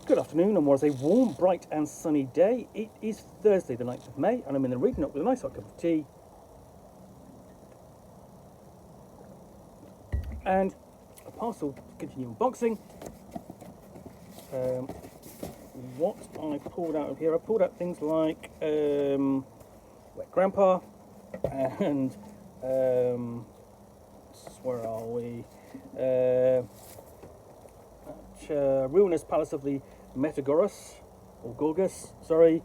Good afternoon, and was a warm, bright and sunny day. It is Thursday the 9th of May, and I'm in the reading up with a nice hot cup of tea and a parcel to continue unboxing. What I pulled out of here, I pulled out things like Wet Grandpa and where are we? Ruinous Palace of the Metagoras, or Gorgas, sorry.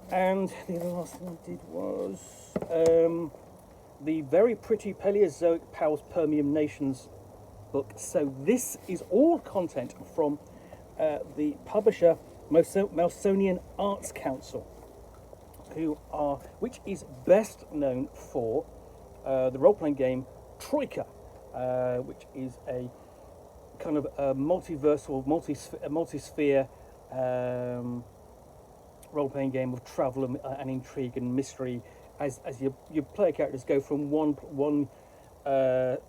And the last thing I did was the very pretty Paleozoic Powell's Permian Nations book. So this is all content from the publisher Melsonian Arts Council, which is best known for the role-playing game Troika, which is a kind of a multiversal, multi-sphere role-playing game of travel and intrigue and mystery, as your player characters go from one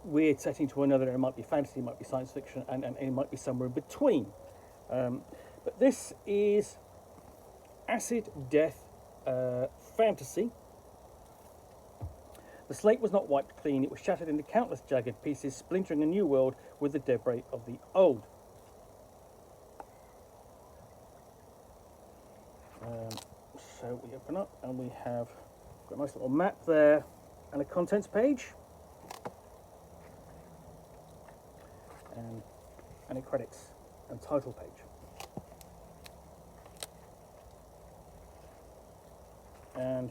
weird setting to another. It might be fantasy, it might be science fiction, and it might be somewhere in between. But this is acid death fantasy. The slate was not wiped clean, it was shattered into countless jagged pieces, splintering a new world with the debris of the old. So we open up and we have got a nice little map there and a contents page. And a credits and title page. And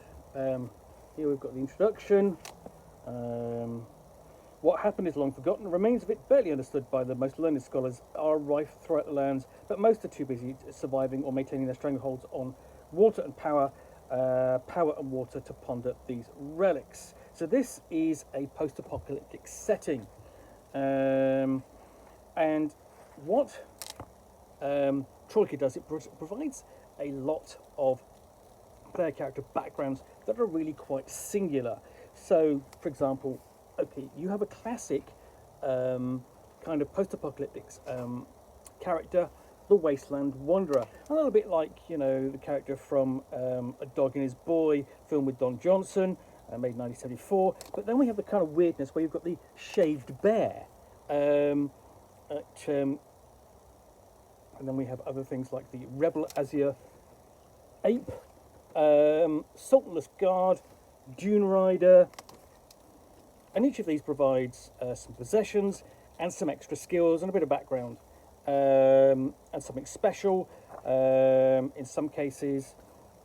here we've got the introduction. What happened is long forgotten. Remains of it barely understood by the most learned scholars are rife throughout the lands, but most are too busy surviving or maintaining their strangleholds on water and power and water to ponder these relics. So this is a post-apocalyptic setting. And what Troika does, it provides a lot of player character backgrounds that are really quite singular. So, for example, okay, you have a classic kind of post-apocalyptic character, the Wasteland Wanderer. A little bit like, you know, the character from A Dog and His Boy, film with Don Johnson, made in 1974. But then we have the kind of weirdness where you've got the shaved bear. And then we have other things like the Rebel Azure Ape, Sultanless Guard, Dune Rider, and each of these provides some possessions and some extra skills and a bit of background, and something special in some cases.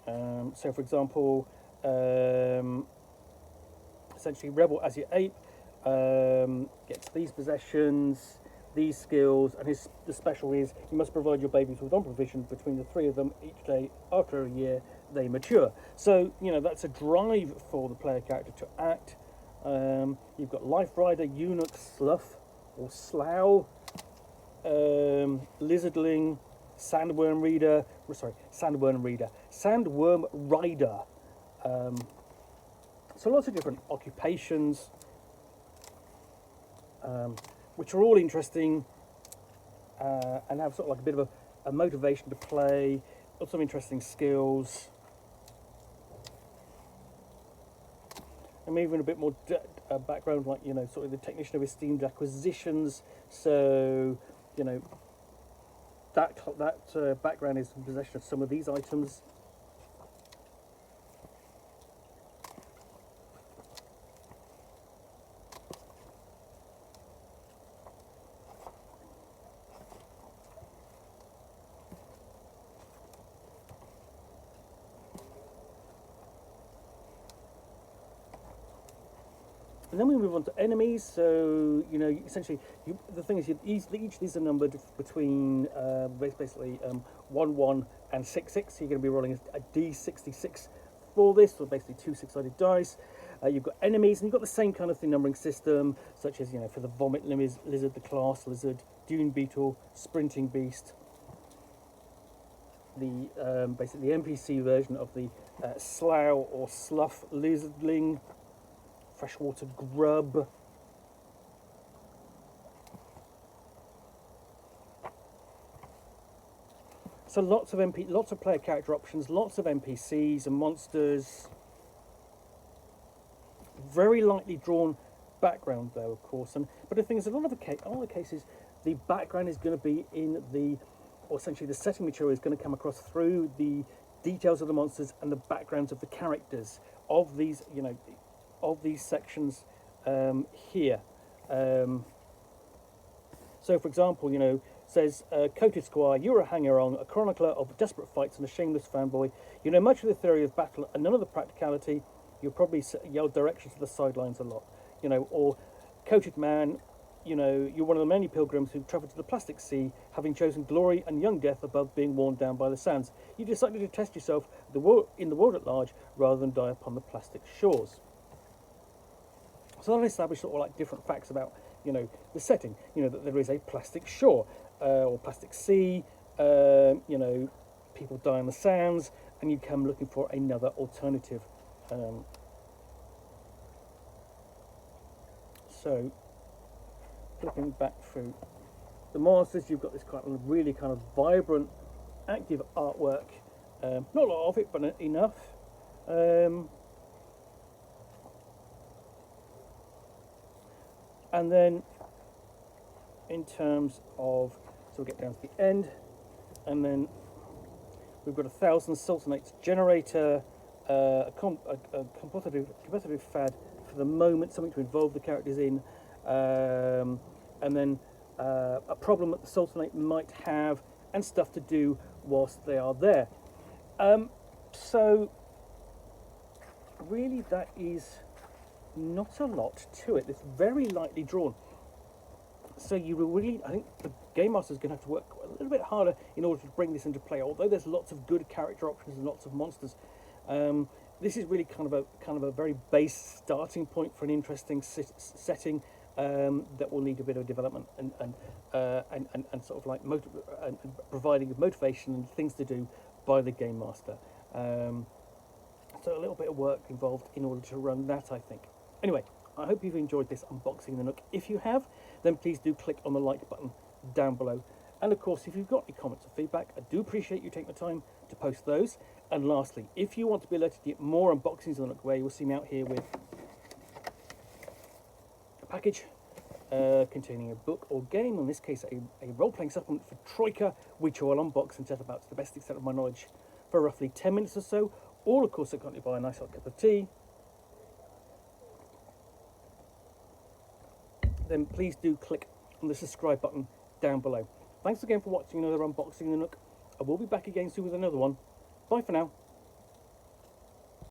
So, for example, essentially Rebel Azure Ape gets these possessions, these skills, and the special is you must provide your babies with one provision between the three of them each day. After a year, they mature. So, you know, that's a drive for the player character to act. You've got Life Rider, Eunuch, Slough, or Slough, Lizardling, Sandworm Rider. So lots of different occupations, which are all interesting and have sort of like a bit of a motivation to play, lots of interesting skills. And maybe even a bit more background, like, you know, sort of the technician of esteemed acquisitions. So, you know, that background is in possession of some of these items. And then we move on to enemies. So, you know, essentially, the thing is, each of these are numbered between basically 1, 1 and 6, 6. So you're going to be rolling a D66 for this, so basically 2 6-sided dice. You've got enemies, and you've got the same kind of thing numbering system, such as, you know, for the Vomit Lizard, the Class Lizard, Dune Beetle, Sprinting Beast. The basically the NPC version of the Slough or Slough Lizardling, Freshwater Grub, So lots of player character options, lots of NPCs and monsters. Very lightly drawn background, though, of course. But the thing is, a lot of the cases, the background is going to be or essentially the setting material is going to come across through the details of the monsters and the backgrounds of the characters of these, of these sections here. So, for example, says, Coated Squire, you're a hanger-on, a chronicler of desperate fights and a shameless fanboy. You know much of the theory of battle and none of the practicality. You'll probably yell directions to the sidelines a lot. Or Coated Man, you're one of the many pilgrims who travelled to the plastic sea, having chosen glory and young death above being worn down by the sands. You decided to test yourself in the world at large rather than die upon the plastic shores. So that established sort of like different facts about, the setting. That there is a plastic shore or plastic sea. People die on the sands, and you come looking for another alternative. So, looking back through the monsters, you've got this really kind of vibrant, active artwork. Not a lot of it, but enough. And then, in terms of, so we'll get down to the end, and then we've got 1,000 Sultanates generator, a competitive fad for the moment, something to involve the characters in, and then a problem that the Sultanate might have, and stuff to do whilst they are there. So, really, that is not a lot to it. It's very lightly drawn. So I think the Game Master is going to have to work a little bit harder in order to bring this into play. Although there's lots of good character options and lots of monsters, this is really kind of a very base starting point for an interesting setting that will need a bit of development and sort of like and providing motivation and things to do by the Game Master. So a little bit of work involved in order to run that, I think. Anyway, I hope you've enjoyed this unboxing the Nook. If you have, then please do click on the like button down below. And of course, if you've got any comments or feedback, I do appreciate you taking the time to post those. And lastly, if you want to be alerted to get more unboxings of the Nook, where you'll see me out here with a package containing a book or game, in this case a role-playing supplement for Troika, which I will unbox and set about to the best extent of my knowledge for roughly 10 minutes or so, all of course accompanied by a nice hot cup of tea. Then please do click on the subscribe button down below. Thanks again for watching another unboxing of the Nook. I will be back again soon with another one. Bye for now.